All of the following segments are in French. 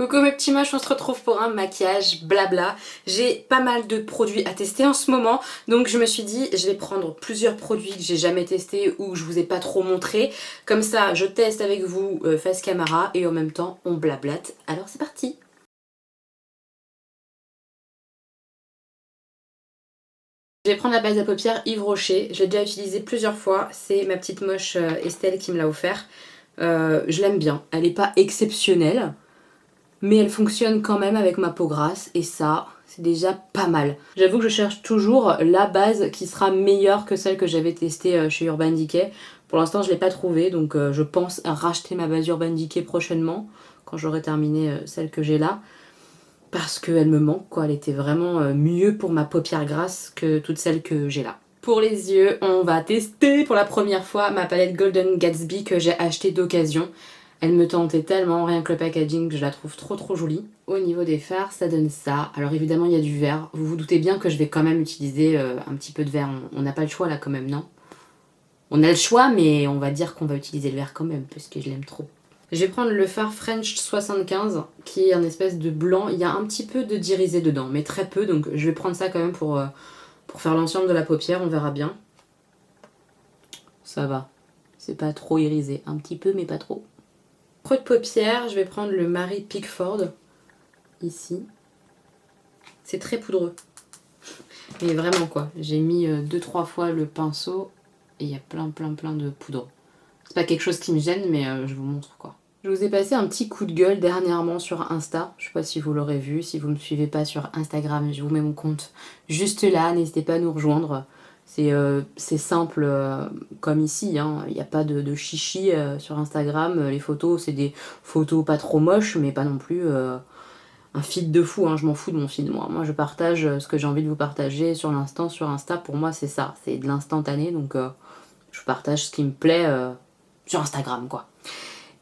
Coucou mes petits moches, on se retrouve pour un maquillage blabla. J'ai pas mal de produits à tester en ce moment, donc je me suis dit je vais prendre plusieurs produits que j'ai jamais testés ou que je vous ai pas trop montré. Comme ça je teste avec vous face caméra et en même temps on blablate. Alors c'est parti! Je vais prendre la base à paupières Yves Rocher, je l'ai déjà utilisée plusieurs fois, c'est ma petite moche Estelle qui me l'a offert. Je l'aime bien, elle n'est pas exceptionnelle, mais elle fonctionne quand même avec ma peau grasse et ça, c'est déjà pas mal. J'avoue que je cherche toujours la base qui sera meilleure que celle que j'avais testée chez Urban Decay. Pour l'instant, je l'ai pas trouvée, donc je pense racheter ma base Urban Decay prochainement, quand j'aurai terminé celle que j'ai là. Parce qu'elle me manque, quoi. Elle était vraiment mieux pour ma paupière grasse que toutes celles que j'ai là. Pour les yeux, on va tester pour la première fois ma palette Golden Gatsby que j'ai achetée d'occasion. Elle me tentait tellement, rien que le packaging, que je la trouve trop jolie. Au niveau des fards, ça donne ça. Alors évidemment, il y a du vert. Vous vous doutez bien que je vais quand même utiliser un petit peu de vert. On n'a pas le choix là quand même, non? On a le choix, mais on va dire qu'on va utiliser le vert quand même, parce que je l'aime trop. Je vais prendre le fard French 75, qui est un espèce de blanc. Il y a un petit peu de d'irisé dedans, mais très peu, donc je vais prendre ça quand même pour faire l'ensemble de la paupière, on verra bien. Ça va, c'est pas trop irisé. Un petit peu, mais pas trop. Creux de paupière, je vais prendre le Marie Pickford, ici. C'est très poudreux. Mais vraiment quoi, j'ai mis 2-3 fois le pinceau et il y a plein de poudre. C'est pas quelque chose qui me gêne, mais je vous montre quoi. Je vous ai passé un petit coup de gueule dernièrement sur Insta. Je sais pas si vous l'aurez vu, si vous me suivez pas sur Instagram, je vous mets mon compte juste là, n'hésitez pas à nous rejoindre. C'est simple comme ici, hein. Il n'y a pas de chichi sur Instagram. Les photos, c'est des photos pas trop moches, mais pas non plus un feed de fou, hein. Je m'en fous de mon feed, moi. Moi, je partage ce que j'ai envie de vous partager sur l'instant, sur Insta. Pour moi, c'est ça, c'est de l'instantané, donc je partage ce qui me plaît sur Instagram, quoi.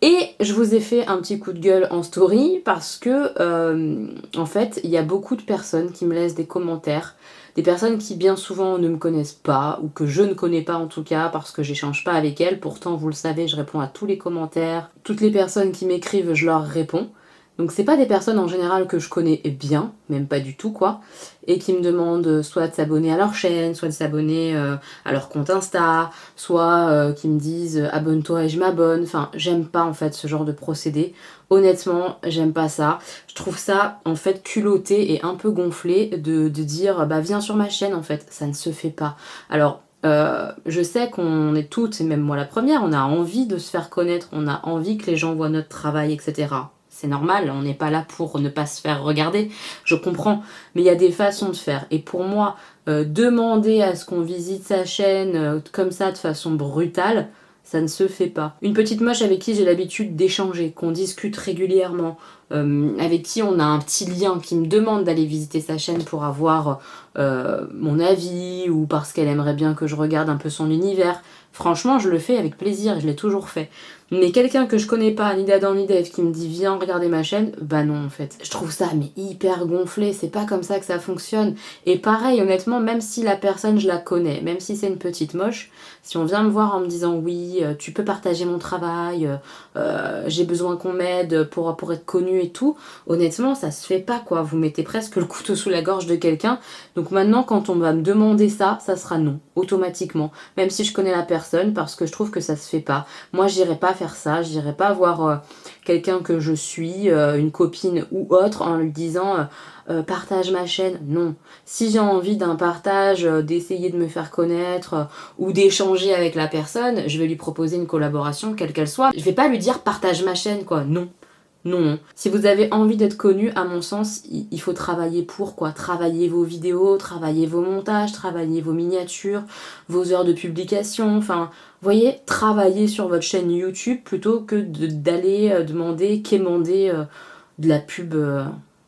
Et je vous ai fait un petit coup de gueule en story parce que, en fait, il y a beaucoup de personnes qui me laissent des commentaires. Des personnes qui bien souvent ne me connaissent pas, ou que je ne connais pas en tout cas, parce que j'échange pas avec elles. Pourtant, vous le savez, je réponds à tous les commentaires. Toutes les personnes qui m'écrivent, je leur réponds. Donc c'est pas des personnes en général que je connais bien, même pas du tout quoi, et qui me demandent soit de s'abonner à leur chaîne, soit de s'abonner à leur compte Insta, soit qui me disent abonne-toi et je m'abonne. Enfin, j'aime pas en fait ce genre de procédé. Honnêtement, j'aime pas ça. Je trouve ça en fait culotté et un peu gonflé de dire bah viens sur ma chaîne en fait. Ça ne se fait pas. Alors je sais qu'on est toutes, et même moi la première, on a envie de se faire connaître, on a envie que les gens voient notre travail, etc. C'est normal, on n'est pas là pour ne pas se faire regarder, je comprends, mais il y a des façons de faire. Et pour moi, demander à ce qu'on visite sa chaîne comme ça de façon brutale, ça ne se fait pas. Une petite moche avec qui j'ai l'habitude d'échanger, qu'on discute régulièrement, avec qui on a un petit lien, qui me demande d'aller visiter sa chaîne pour avoir mon avis ou parce qu'elle aimerait bien que je regarde un peu son univers. Franchement, je le fais avec plaisir, je l'ai toujours fait. Mais quelqu'un que je connais pas, ni d'Adam ni d'Ève, qui me dit viens regarder ma chaîne, bah non en fait. Je trouve ça mais hyper gonflé, c'est pas comme ça que ça fonctionne. Et pareil, honnêtement, même si la personne je la connais, même si c'est une petite moche, si on vient me voir en me disant oui, tu peux partager mon travail, j'ai besoin qu'on m'aide pour être connue et tout, honnêtement ça se fait pas quoi. Vous mettez presque le couteau sous la gorge de quelqu'un. Donc maintenant quand on va me demander ça, ça sera non, automatiquement. Même si je connais la personne, parce que je trouve que ça se fait pas. Moi j'irai pas faire ça, j'irai pas voir quelqu'un que je suis, une copine ou autre, en lui disant partage ma chaîne. Non. Si j'ai envie d'un partage, d'essayer de me faire connaître ou d'échanger avec la personne, je vais lui proposer une collaboration quelle qu'elle soit. Je vais pas lui dire partage ma chaîne quoi, non. Non. Si vous avez envie d'être connu, à mon sens, il faut travailler pour quoi. Travailler vos vidéos, travailler vos montages, travailler vos miniatures, vos heures de publication, enfin, vous voyez, travailler sur votre chaîne YouTube plutôt que d'aller demander, quémander de la pub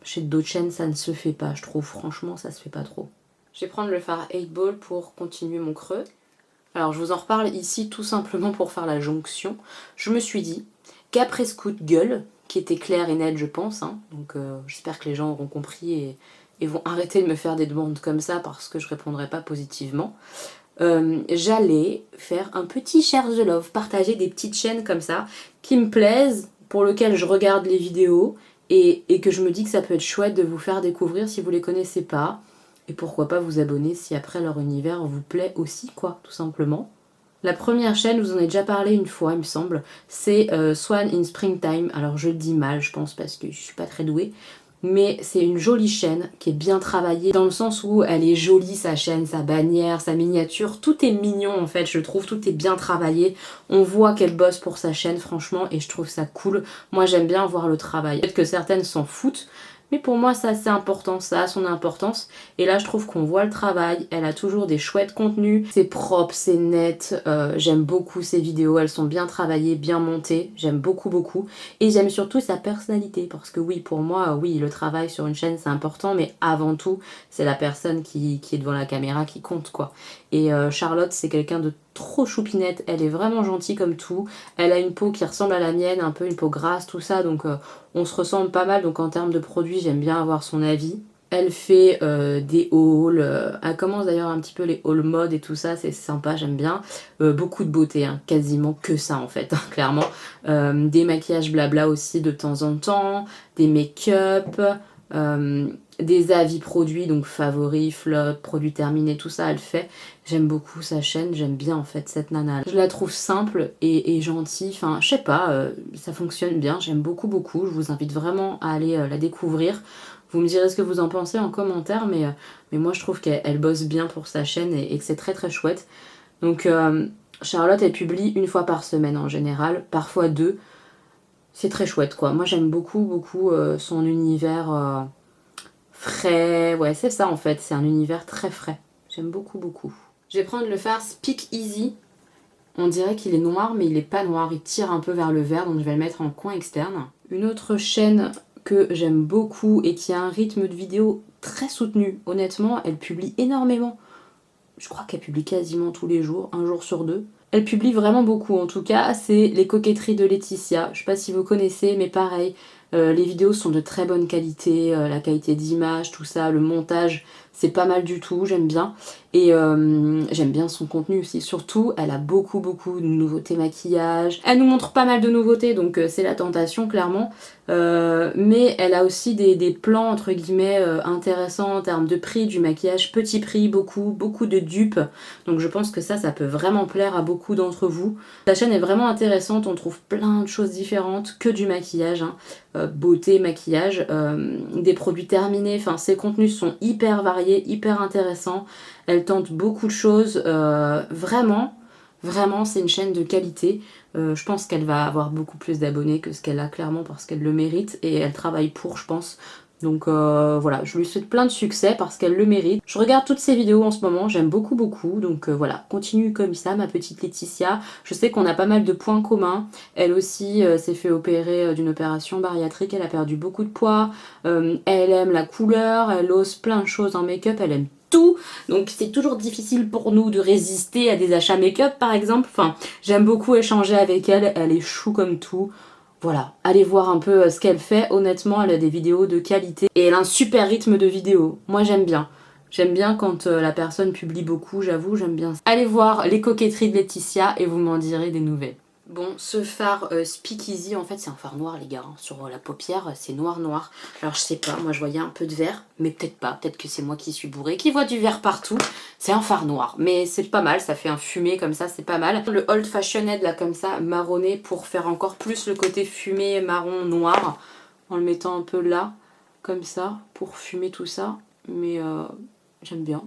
chez d'autres chaînes, ça ne se fait pas, je trouve, franchement, ça se fait pas trop. Je vais prendre le fard 8 Ball pour continuer mon creux. Alors, je vous en reparle ici tout simplement pour faire la jonction. Je me suis dit qu'après ce coup de gueule, qui était clair et net je pense, hein, donc j'espère que les gens auront compris et vont arrêter de me faire des demandes comme ça parce que je répondrai pas positivement, j'allais faire un petit share the love, partager des petites chaînes comme ça qui me plaisent, pour lesquelles je regarde les vidéos, et que je me dis que ça peut être chouette de vous faire découvrir si vous les connaissez pas. Et pourquoi pas vous abonner si après leur univers vous plaît aussi, quoi, tout simplement. La première chaîne, je vous en ai déjà parlé une fois, il me semble, c'est Swan in Springtime. Alors je le dis mal, je pense, parce que je suis pas très douée. Mais c'est une jolie chaîne qui est bien travaillée dans le sens où elle est jolie, sa chaîne, sa bannière, sa miniature. Tout est mignon en fait, je trouve. Tout est bien travaillé. On voit qu'elle bosse pour sa chaîne, franchement, et je trouve ça cool. Moi, j'aime bien voir le travail. Peut-être que certaines s'en foutent. Mais pour moi, ça c'est important, ça a son importance. Et là, je trouve qu'on voit le travail. Elle a toujours des chouettes contenus. C'est propre, c'est net. J'aime beaucoup ses vidéos. Elles sont bien travaillées, bien montées. J'aime beaucoup, beaucoup. Et j'aime surtout sa personnalité. Parce que oui, pour moi, oui, le travail sur une chaîne, c'est important. Mais avant tout, c'est la personne qui est devant la caméra qui compte, quoi. Et Charlotte, c'est quelqu'un de trop choupinette. Elle est vraiment gentille comme tout. Elle a une peau qui ressemble à la mienne, un peu une peau grasse, tout ça. Donc on se ressemble pas mal. Donc en termes de produits, j'aime bien avoir son avis. Elle fait des hauls. Elle commence d'ailleurs un petit peu les hauls mode et tout ça. C'est sympa, j'aime bien. Beaucoup de beauté, hein, quasiment que ça en fait, hein, clairement. Des maquillages blabla aussi de temps en temps. Des make-up. Des avis produits, donc favoris, flop, produits terminés, tout ça elle fait. J'aime beaucoup sa chaîne, j'aime bien en fait cette nana. Je la trouve simple et gentille, enfin je sais pas, ça fonctionne bien, j'aime beaucoup beaucoup. Je vous invite vraiment à aller la découvrir. Vous me direz ce que vous en pensez en commentaire, mais moi je trouve qu'elle bosse bien pour sa chaîne et que c'est très très chouette. Donc Charlotte elle publie une fois par semaine en général, parfois deux. C'est très chouette quoi. Moi j'aime beaucoup beaucoup son univers frais. Ouais c'est ça en fait, c'est un univers très frais. J'aime beaucoup beaucoup. Je vais prendre le fard Speak Easy. On dirait qu'il est noir mais il est pas noir, il tire un peu vers le vert donc je vais le mettre en coin externe. Une autre chaîne que j'aime beaucoup et qui a un rythme de vidéo très soutenu. Honnêtement, elle publie énormément. Je crois qu'elle publie quasiment tous les jours, un jour sur deux. Elle publie vraiment beaucoup en tout cas, c'est Les Coquetteries de Laetitia. Je sais pas si vous connaissez mais pareil, les vidéos sont de très bonne qualité, la qualité d'image, tout ça, le montage, c'est pas mal du tout, j'aime bien. Et j'aime bien son contenu aussi, surtout elle a beaucoup beaucoup de nouveautés maquillage. Elle nous montre pas mal de nouveautés donc c'est la tentation clairement. Mais elle a aussi des plans entre guillemets intéressants en termes de prix, du maquillage petit prix, beaucoup de dupes. Donc je pense que ça peut vraiment plaire à beaucoup d'entre vous. La chaîne est vraiment intéressante, on trouve plein de choses différentes que du maquillage, hein. Beauté, maquillage, des produits terminés, enfin ses contenus sont hyper variés, hyper intéressants. Elle tente beaucoup de choses, vraiment c'est une chaîne de qualité. Je pense qu'elle va avoir beaucoup plus d'abonnés que ce qu'elle a clairement parce qu'elle le mérite et elle travaille pour, je pense. Donc voilà, je lui souhaite plein de succès parce qu'elle le mérite. Je regarde toutes ses vidéos en ce moment, j'aime beaucoup beaucoup. Donc voilà, continue comme ça ma petite Laetitia. Je sais qu'on a pas mal de points communs. Elle aussi s'est fait opérer d'une opération bariatrique, elle a perdu beaucoup de poids. Elle aime la couleur, elle ose plein de choses en make-up, elle aime tout. Donc c'est toujours difficile pour nous de résister à des achats make-up par exemple. Enfin, j'aime beaucoup échanger avec elle, elle est chou comme tout. Voilà, allez voir un peu ce qu'elle fait. Honnêtement, elle a des vidéos de qualité et elle a un super rythme de vidéo. Moi, j'aime bien. J'aime bien quand la personne publie beaucoup, j'avoue, j'aime bien. Allez voir Les Coquetteries de Laetitia et vous m'en direz des nouvelles. Bon, ce fard Speak Easy, en fait, c'est un fard noir, les gars. Hein. Sur la paupière, c'est noir. Alors, je sais pas, moi, je voyais un peu de vert, mais peut-être pas. Peut-être que c'est moi qui suis bourrée, qui voit du vert partout. C'est un fard noir, mais c'est pas mal. Ça fait un fumé comme ça, c'est pas mal. Le Old Fashioned, là, comme ça, marronné, pour faire encore plus le côté fumé, marron, noir. En le mettant un peu là, comme ça, pour fumer tout ça. Mais j'aime bien.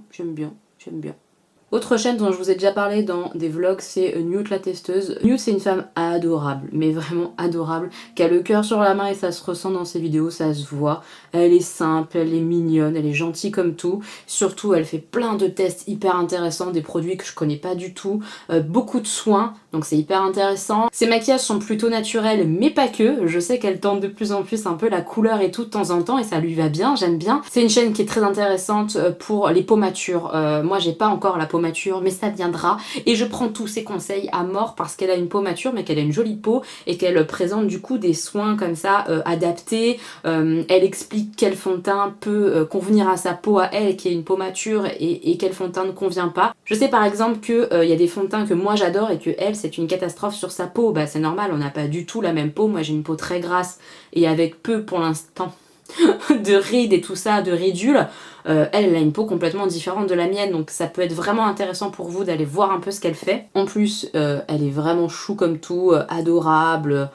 Autre chaîne dont je vous ai déjà parlé dans des vlogs, c'est Newt la testeuse. Newt c'est une femme adorable, mais vraiment adorable, qui a le cœur sur la main et ça se ressent dans ses vidéos, ça se voit. Elle est simple, elle est mignonne, elle est gentille comme tout. Surtout elle fait plein de tests hyper intéressants, des produits que je connais pas du tout, beaucoup de soins, donc c'est hyper intéressant. Ses maquillages sont plutôt naturels, mais pas que. Je sais qu'elle tente de plus en plus un peu la couleur et tout de temps en temps et ça lui va bien, j'aime bien. C'est une chaîne qui est très intéressante pour les peaux matures. Moi j'ai pas encore la peau peau mature, mais ça viendra. Et je prends tous ses conseils à mort parce qu'elle a une peau mature, mais qu'elle a une jolie peau et qu'elle présente du coup des soins comme ça adaptés. Elle explique quel fond de teint peut convenir à sa peau à elle qui est une peau mature et quel fond de teint ne convient pas. Je sais par exemple qu'il y a des fonds de teint que moi j'adore et que elle c'est une catastrophe sur sa peau. Bah c'est normal, on n'a pas du tout la même peau. Moi j'ai une peau très grasse et avec peu pour l'instant de rides et tout ça, de ridules. Elle a une peau complètement différente de la mienne, donc ça peut être vraiment intéressant pour vous d'aller voir un peu ce qu'elle fait. En plus, elle est vraiment chou comme tout, adorable.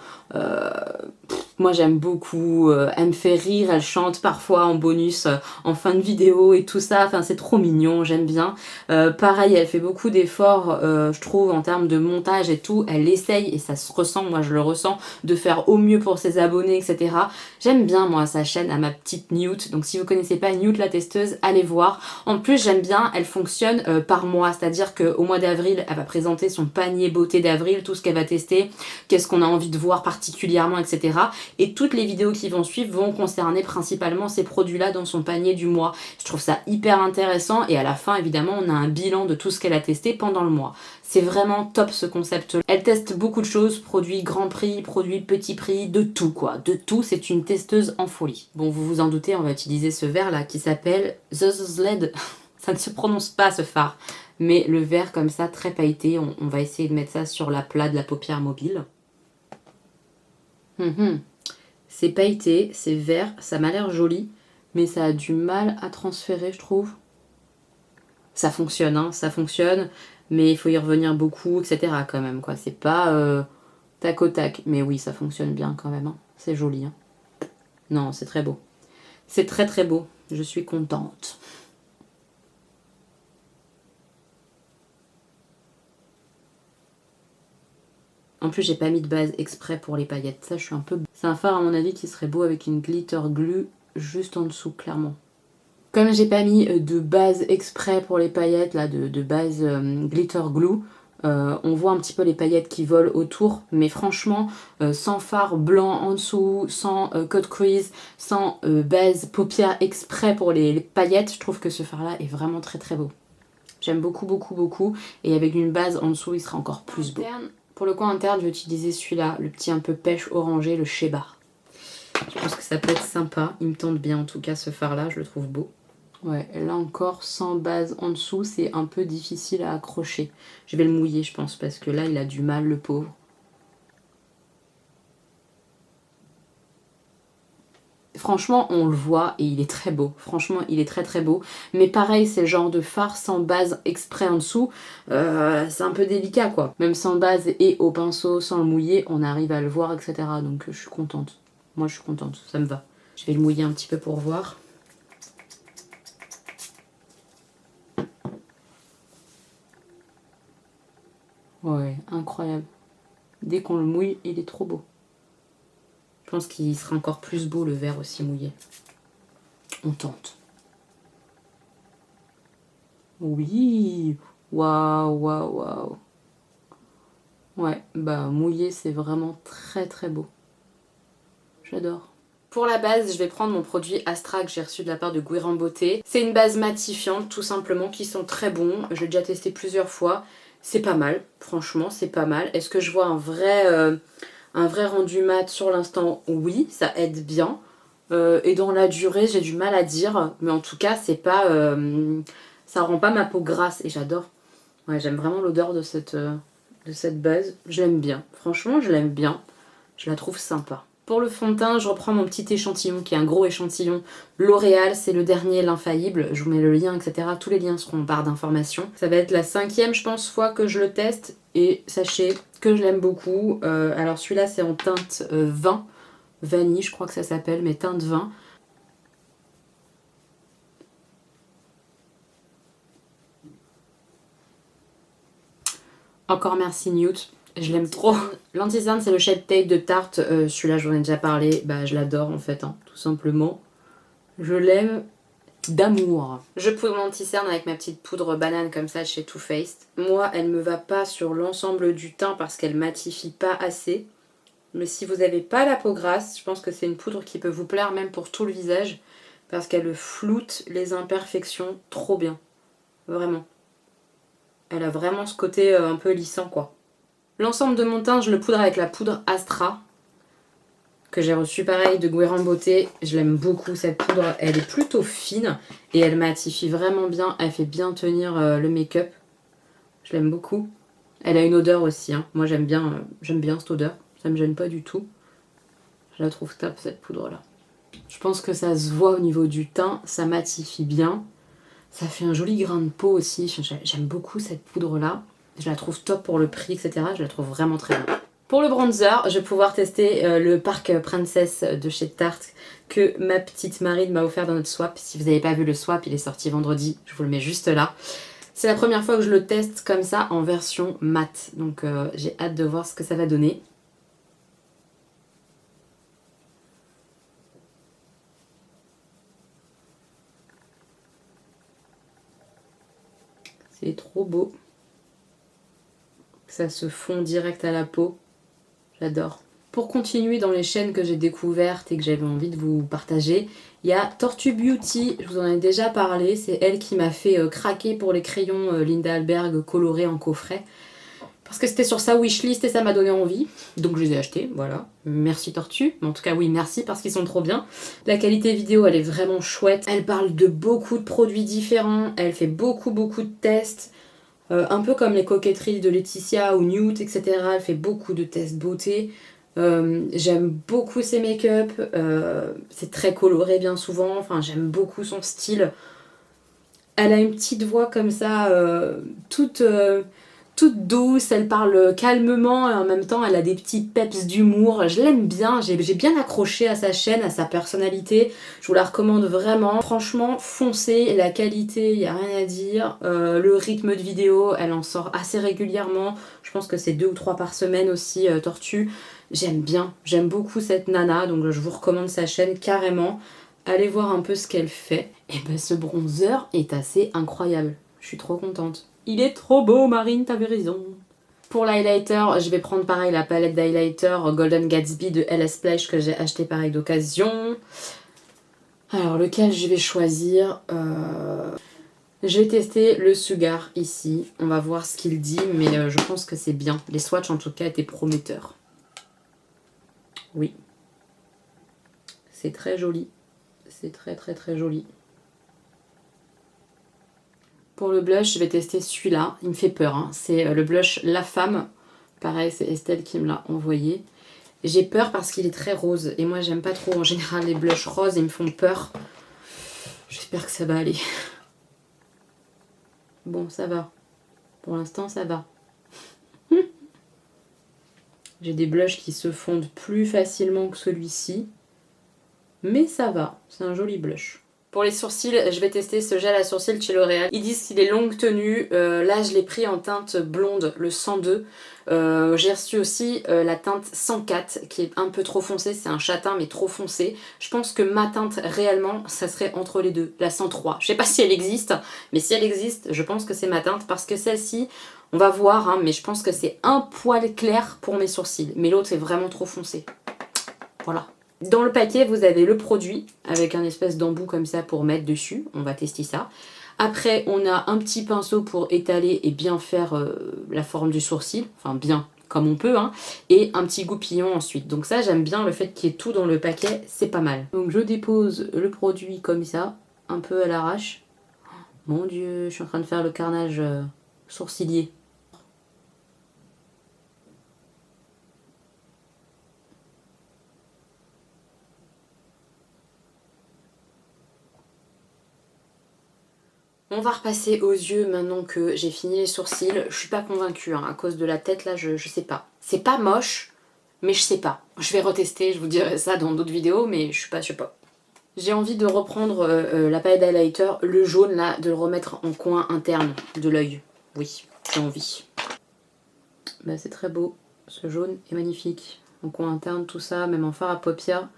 Moi j'aime beaucoup, elle me fait rire, elle chante parfois en bonus, en fin de vidéo et tout ça, enfin c'est trop mignon, j'aime bien. Pareil, elle fait beaucoup d'efforts, je trouve, en termes de montage et tout, elle essaye et ça se ressent, moi je le ressens, de faire au mieux pour ses abonnés, etc. J'aime bien moi sa chaîne à ma petite Newt, donc si vous connaissez pas Newt la testeuse, allez voir. En plus j'aime bien, elle fonctionne par mois, c'est-à-dire qu'au mois d'avril, elle va présenter son panier beauté d'avril, tout ce qu'elle va tester, qu'est-ce qu'on a envie de voir particulièrement, etc. Et toutes les vidéos qui vont suivre vont concerner principalement ces produits-là dans son panier du mois. Je trouve ça hyper intéressant et à la fin, évidemment, on a un bilan de tout ce qu'elle a testé pendant le mois. C'est vraiment top ce concept. Elle teste beaucoup de choses, produits grand prix, produits petit prix, de tout quoi. De tout, c'est une testeuse en folie. Bon, vous vous en doutez, on va utiliser ce verre-là qui s'appelle The Sled. Ça ne se prononce pas ce fard. Mais le verre comme ça, très pailleté, on va essayer de mettre ça sur la plat de la paupière mobile. C'est pailleté, c'est vert, ça m'a l'air joli, mais ça a du mal à transférer, je trouve. Ça fonctionne, hein, ça fonctionne, mais il faut y revenir beaucoup, etc. quand même, quoi. C'est pas tac au tac, mais oui, ça fonctionne bien quand même, hein. C'est joli, hein. Non, c'est très beau. C'est très très beau, je suis contente. En plus, j'ai pas mis de base exprès pour les paillettes. Ça, je suis un peu... C'est un fard, à mon avis, qui serait beau avec une glitter glue juste en dessous, clairement. Comme j'ai pas mis de base exprès pour les paillettes, là, de base glitter glue, on voit un petit peu les paillettes qui volent autour. Mais franchement, sans fard blanc en dessous, sans cut crease, sans base paupière exprès pour les paillettes, je trouve que ce fard-là est vraiment très très beau. J'aime beaucoup, beaucoup, beaucoup. Et avec une base en dessous, il sera encore plus beau. Pour le coin interne, je vais utiliser celui-là, le petit un peu pêche orangé, le Shea. Je pense que ça peut être sympa. Il me tente bien en tout cas ce fard-là, je le trouve beau. Ouais, là encore, sans base en dessous, c'est un peu difficile à accrocher. Je vais le mouiller, je pense, parce que là, il a du mal, le pauvre. Franchement, on le voit et il est très beau. Franchement, il est très très beau. Mais pareil, c'est le genre de fard sans base exprès en dessous. C'est un peu délicat, quoi. Même sans base et au pinceau, sans le mouiller, on arrive à le voir, etc. Donc je suis contente. Moi, je suis contente. Ça me va. Je vais le mouiller un petit peu pour voir. Ouais, incroyable. Dès qu'on le mouille, il est trop beau. Je pense qu'il sera encore plus beau le vert aussi mouillé. On tente. Oui. Waouh, waouh, waouh. Ouais, bah mouillé c'est vraiment très très beau. J'adore. Pour la base, je vais prendre mon produit Astra que j'ai reçu de la part de Guiran Beauté. C'est une base matifiante tout simplement qui sent très bon. Je l'ai déjà testé plusieurs fois. C'est pas mal, franchement c'est pas mal. Est-ce que je vois un vrai rendu mat sur l'instant? Oui, ça aide bien. Et dans la durée, j'ai du mal à dire. Mais en tout cas, c'est pas... ça rend pas ma peau grasse et j'adore. Ouais, j'aime vraiment l'odeur de cette base. Je l'aime bien. Franchement, je l'aime bien. Je la trouve sympa. Pour le fond de teint, je reprends mon petit échantillon qui est un gros échantillon L'Oréal, c'est le dernier, l'infaillible. Je vous mets le lien, etc. Tous les liens seront en barre d'informations. Ça va être la 5e, je pense, fois que je le teste. Et sachez que je l'aime beaucoup. Alors celui-là, c'est en teinte vin. Vanille, je crois que ça s'appelle, mais teinte vin. Encore merci Newt. Je l'aime trop. L'anti-cerne, c'est le Shape Tape de Tarte. Celui-là, j'en ai déjà parlé. Bah, je l'adore en fait, hein, tout simplement. Je l'aime d'amour. Je poudre mon anti-cerne avec ma petite poudre banane comme ça de chez Too Faced. Moi, elle me va pas sur l'ensemble du teint parce qu'elle matifie pas assez. Mais si vous n'avez pas la peau grasse, je pense que c'est une poudre qui peut vous plaire même pour tout le visage. Parce qu'elle floute les imperfections trop bien. Vraiment. Elle a vraiment ce côté un peu lissant quoi. L'ensemble de mon teint, je le poudre avec la poudre Astra, que j'ai reçue pareil de Guerlain Beauté. Je l'aime beaucoup cette poudre, elle est plutôt fine et elle matifie vraiment bien, elle fait bien tenir le make-up. Je l'aime beaucoup. Elle a une odeur aussi, hein. Moi j'aime bien cette odeur, ça me gêne pas du tout. Je la trouve top cette poudre là. Je pense que ça se voit au niveau du teint, ça matifie bien. Ça fait un joli grain de peau aussi, j'aime beaucoup cette poudre là. Je la trouve top pour le prix, etc. Je la trouve vraiment très bien. Pour le bronzer, je vais pouvoir tester le Park Princess de chez Tarte que ma petite Marine m'a offert dans notre swap. Si vous n'avez pas vu le swap, il est sorti vendredi, je vous le mets juste là. C'est la première fois que je le teste comme ça en version mat, donc j'ai hâte de voir ce que ça va donner. C'est trop beau. Ça se fond direct à la peau. J'adore. Pour continuer dans les chaînes que j'ai découvertes et que j'avais envie de vous partager, il y a Tortue Beauty, je vous en ai déjà parlé, c'est elle qui m'a fait craquer pour les crayons Linda Alberg colorés en coffret. Parce que c'était sur sa wishlist et ça m'a donné envie, donc je les ai achetés, voilà. Merci Tortue, mais en tout cas oui merci parce qu'ils sont trop bien. La qualité vidéo elle est vraiment chouette, elle parle de beaucoup de produits différents, elle fait beaucoup de tests. Un peu comme les coquetteries de Laetitia ou Nude, etc. Elle fait beaucoup de tests beauté. J'aime beaucoup ses make-up. C'est très coloré bien souvent. Enfin, j'aime beaucoup son style. Elle a une petite voix comme ça, toute douce. Elle parle calmement et en même temps, elle a des petits peps d'humour. Je l'aime bien. J'ai bien accroché à sa chaîne, à sa personnalité. Je vous la recommande vraiment. Franchement, foncez. La qualité, il n'y a rien à dire. Le rythme de vidéo, elle en sort assez régulièrement. Je pense que c'est 2 ou 3 par semaine aussi, Tortue. J'aime bien. J'aime beaucoup cette nana. Donc je vous recommande sa chaîne carrément. Allez voir un peu ce qu'elle fait. Et ben ce bronzer est assez incroyable. Je suis trop contente. Il est trop beau Marine, t'avais raison. Pour l'highlighter, je vais prendre pareil la palette d'highlighter Golden Gatsby de LS Splash que j'ai acheté pareil d'occasion. Alors lequel je vais choisir Je vais tester le Sugar ici. On va voir ce qu'il dit, mais je pense que c'est bien. Les swatchs en tout cas étaient prometteurs. Oui. C'est très joli. C'est très joli. Pour le blush, je vais tester celui-là. Il me fait peur, hein. C'est le blush La Femme. Pareil, c'est Estelle qui me l'a envoyé. J'ai peur parce qu'il est très rose. Et moi, j'aime pas trop en général les blushs roses. Ils me font peur. J'espère que ça va aller. Bon, ça va. Pour l'instant, ça va. J'ai des blushs qui se fondent plus facilement que celui-ci. Mais ça va. C'est un joli blush. Pour les sourcils, je vais tester ce gel à sourcils chez L'Oréal. Ils disent qu'il est longue tenue. Là, je l'ai pris en teinte blonde, le 102. J'ai reçu aussi la teinte 104, qui est un peu trop foncée. C'est un châtain, mais trop foncé. Je pense que ma teinte, réellement, ça serait entre les deux. La 103. Je sais pas si elle existe, mais si elle existe, je pense que c'est ma teinte. Parce que celle-ci, on va voir, hein, mais je pense que c'est un poil clair pour mes sourcils. Mais l'autre, c'est vraiment trop foncé. Voilà. Dans le paquet, vous avez le produit avec un espèce d'embout comme ça pour mettre dessus. On va tester ça. Après, on a un petit pinceau pour étaler et bien faire la forme du sourcil. Enfin, bien, comme on peut. Hein. Et un petit goupillon ensuite. Donc ça, j'aime bien le fait qu'il y ait tout dans le paquet. C'est pas mal. Donc je dépose le produit comme ça, un peu à l'arrache. Mon Dieu, je suis en train de faire le carnage sourcilier. On va repasser aux yeux maintenant que j'ai fini les sourcils. Je suis pas convaincue, hein, à cause de la tête là, je sais pas. C'est pas moche, mais je sais pas. Je vais retester, je vous dirai ça dans d'autres vidéos, mais je sais pas. J'ai envie de reprendre la palette d'highlighter, le jaune là, de le remettre en coin interne de l'œil. Oui, j'ai envie. Bah, c'est très beau, ce jaune est magnifique. En coin interne, tout ça, même en fard à paupières.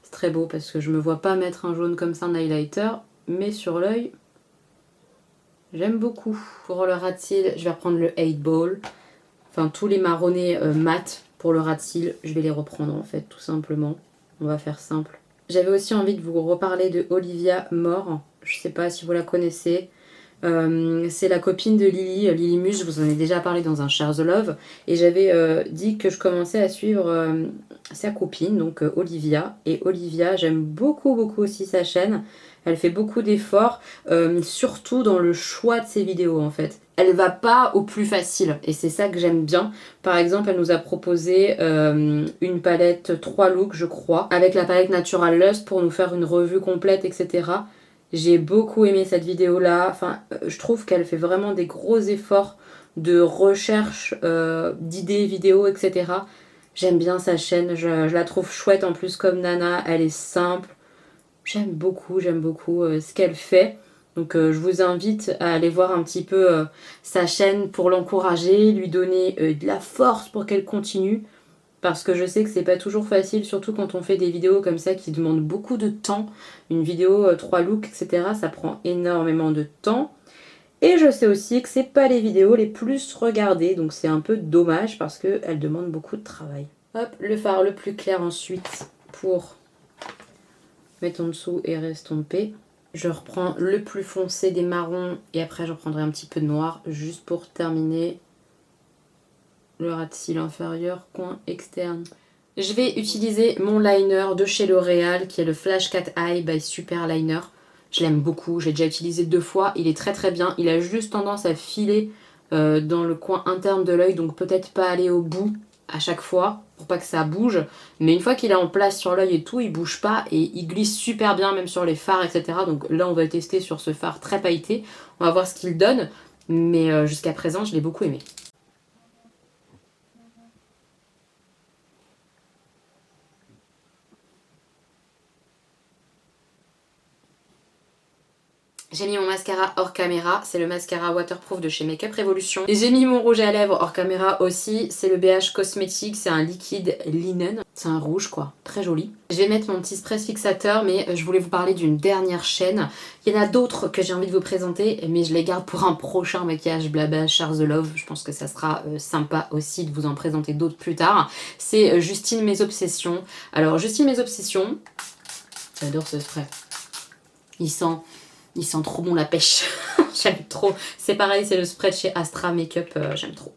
C'est très beau parce que je me vois pas mettre un jaune comme ça en highlighter, mais sur l'œil... J'aime beaucoup. Pour le ras de cils, je vais reprendre le 8 Ball. Enfin, tous les marronnés mat pour le ras de cils, je vais les reprendre en fait, tout simplement. On va faire simple. J'avais aussi envie de vous reparler de Olivia Moore. Je sais pas si vous la connaissez. C'est la copine de Lily, Lily Mus, je vous en ai déjà parlé dans un Share the Love. Et j'avais dit que je commençais à suivre sa copine, donc Olivia. Et Olivia, j'aime beaucoup beaucoup aussi sa chaîne. Elle fait beaucoup d'efforts, surtout dans le choix de ses vidéos en fait. Elle va pas au plus facile et c'est ça que j'aime bien. Par exemple, elle nous a proposé une palette 3 looks, je crois, avec la palette Natural Lust pour nous faire une revue complète, etc. J'ai beaucoup aimé cette vidéo là. Enfin, je trouve qu'elle fait vraiment des gros efforts de recherche d'idées vidéo, etc. J'aime bien sa chaîne, je la trouve chouette en plus comme Nana, elle est simple. J'aime beaucoup ce qu'elle fait. Donc je vous invite à aller voir un petit peu sa chaîne pour l'encourager, lui donner de la force pour qu'elle continue. Parce que je sais que c'est pas toujours facile, surtout quand on fait des vidéos comme ça qui demandent beaucoup de temps. Une vidéo 3 looks, etc. Ça prend énormément de temps. Et je sais aussi que c'est pas les vidéos les plus regardées, donc c'est un peu dommage parce qu'elles demandent beaucoup de travail. Hop, le fard le plus clair ensuite pour mettre en dessous et restomper. Je reprends le plus foncé des marrons et après je reprendrai un petit peu de noir juste pour terminer le ras de cils inférieur, coin externe. Je vais utiliser mon liner de chez L'Oréal qui est le Flash Cat Eye by Super Liner. Je l'aime beaucoup, j'ai déjà utilisé 2 fois, il est très très bien. Il a juste tendance à filer dans le coin interne de l'œil, donc peut-être pas aller au bout à chaque fois pour pas que ça bouge. Mais une fois qu'il est en place sur l'œil et tout, il bouge pas et il glisse super bien même sur les fards, etc. Donc là on va tester sur ce fard très pailleté. On va voir ce qu'il donne, mais jusqu'à présent je l'ai beaucoup aimé. J'ai mis mon mascara hors caméra, c'est le mascara waterproof de chez Makeup Revolution. Et j'ai mis mon rouge à lèvres hors caméra aussi, c'est le BH Cosmetics, c'est un liquide linen. C'est un rouge quoi, très joli. Je vais mettre mon petit spray fixateur, mais je voulais vous parler d'une dernière chaîne. Il y en a d'autres que j'ai envie de vous présenter, mais je les garde pour un prochain maquillage blabla Share the Love. Je pense que ça sera sympa aussi de vous en présenter d'autres plus tard. C'est Justine Mes Obsessions. Alors Justine Mes Obsessions, j'adore ce spray. Il sent trop bon la pêche. J'aime trop. C'est pareil, c'est le spray de chez Astra Makeup. J'aime trop.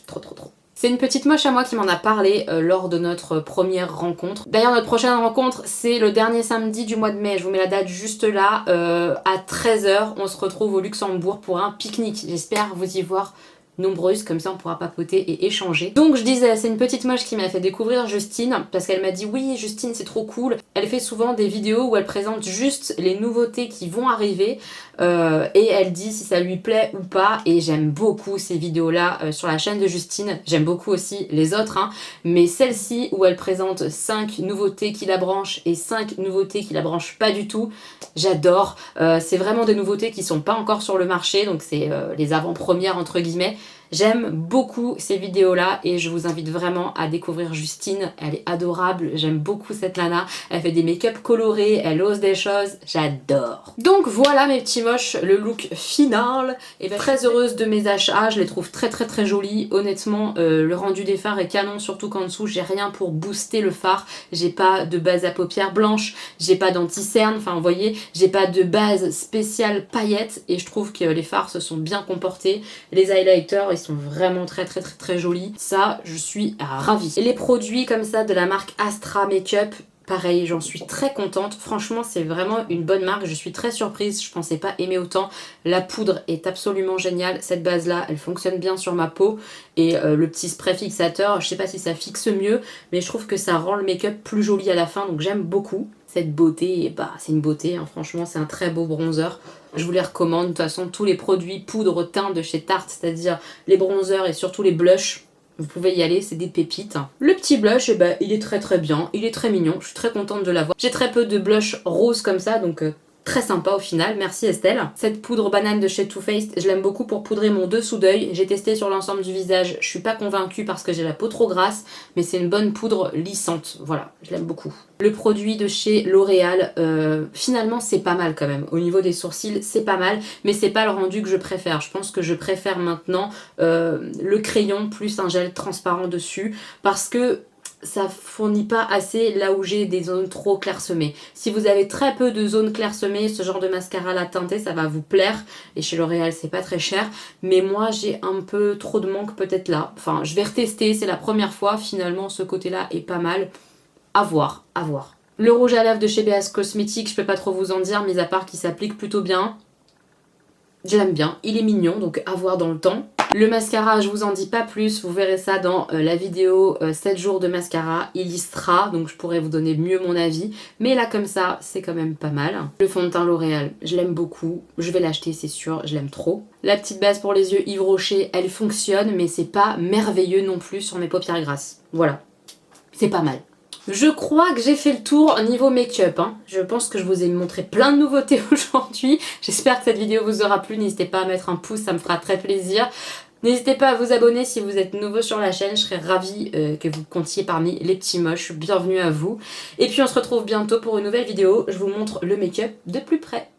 Trop, trop, trop. C'est une petite moche à moi qui m'en a parlé lors de notre première rencontre. D'ailleurs, notre prochaine rencontre, c'est le dernier samedi du mois de mai. Je vous mets la date juste là. À 13 h, on se retrouve au Luxembourg pour un pique-nique. J'espère vous y voir nombreuses, comme ça on pourra papoter et échanger. Donc je disais, c'est une petite moche qui m'a fait découvrir Justine, parce qu'elle m'a dit oui Justine c'est trop cool. Elle fait souvent des vidéos où elle présente juste les nouveautés qui vont arriver et elle dit si ça lui plaît ou pas, et j'aime beaucoup ces vidéos là sur la chaîne de Justine. J'aime beaucoup aussi les autres hein, mais celle-ci où elle présente 5 nouveautés qui la branchent et 5 nouveautés qui la branchent pas du tout, j'adore. C'est vraiment des nouveautés qui sont pas encore sur le marché, donc c'est les avant-premières entre guillemets. J'aime beaucoup ces vidéos là et je vous invite vraiment à découvrir Justine, elle est adorable, j'aime beaucoup cette nana, elle fait des make-up colorés, elle ose des choses, j'adore. Donc voilà mes petits moches, le look final, et ben, très heureuse de mes achats, je les trouve très très très jolis, honnêtement le rendu des fards est canon, surtout qu'en dessous j'ai rien pour booster le fard, j'ai pas de base à paupières blanche, j'ai pas d'anti-cerne, enfin vous voyez, j'ai pas de base spéciale paillettes et je trouve que les fards se sont bien comportés, les highlighters ils sont vraiment très très très très jolis. Ça, je suis ravie. Et les produits comme ça de la marque Astra Makeup, pareil, j'en suis très contente. Franchement, c'est vraiment une bonne marque. Je suis très surprise. Je pensais pas aimer autant. La poudre est absolument géniale. Cette base-là, elle fonctionne bien sur ma peau. Et le petit spray fixateur, je sais pas si ça fixe mieux, mais je trouve que ça rend le make-up plus joli à la fin. Donc j'aime beaucoup. Cette beauté, bah, c'est une beauté. Hein. Franchement, c'est un très beau bronzer. Je vous les recommande. De toute façon, tous les produits poudre teint de chez Tarte, c'est-à-dire les bronzers et surtout les blushs, vous pouvez y aller, c'est des pépites. Le petit blush, eh ben, il est très très bien, il est très mignon, je suis très contente de l'avoir. J'ai très peu de blush rose comme ça, donc très sympa au final, merci Estelle. Cette poudre banane de chez Too Faced, je l'aime beaucoup pour poudrer mon dessous d'œil. J'ai testé sur l'ensemble du visage, je suis pas convaincue parce que j'ai la peau trop grasse, mais c'est une bonne poudre lissante, voilà, je l'aime beaucoup. Le produit de chez L'Oréal, finalement c'est pas mal quand même. Au niveau des sourcils, c'est pas mal, mais c'est pas le rendu que je préfère. Je pense que je préfère maintenant le crayon plus un gel transparent dessus, parce que ça fournit pas assez là où j'ai des zones trop clairsemées. Si vous avez très peu de zones clairsemées, ce genre de mascara là teinté, ça va vous plaire. Et chez L'Oréal, c'est pas très cher. Mais moi, j'ai un peu trop de manque peut-être là. Enfin, je vais retester, c'est la première fois. Finalement, ce côté-là est pas mal. À voir, à voir. Le rouge à lèvres de chez BS Cosmetics, je peux pas trop vous en dire, mis à part qu'il s'applique plutôt bien. Je l'aime bien, il est mignon, donc à voir dans le temps. Le mascara, je vous en dis pas plus, vous verrez ça dans la vidéo 7 jours de mascara. Il y sera, donc je pourrais vous donner mieux mon avis. Mais là comme ça, c'est quand même pas mal. Le fond de teint L'Oréal, je l'aime beaucoup. Je vais l'acheter, c'est sûr, je l'aime trop. La petite base pour les yeux Yves Rocher, elle fonctionne, mais c'est pas merveilleux non plus sur mes paupières grasses. Voilà, c'est pas mal. Je crois que j'ai fait le tour niveau make-up. Je pense que je vous ai montré plein de nouveautés aujourd'hui. J'espère que cette vidéo vous aura plu. N'hésitez pas à mettre un pouce, ça me fera très plaisir. N'hésitez pas à vous abonner si vous êtes nouveau sur la chaîne. Je serais ravie que vous comptiez parmi les petits moches. Bienvenue à vous. Et puis on se retrouve bientôt pour une nouvelle vidéo. Je vous montre le make-up de plus près.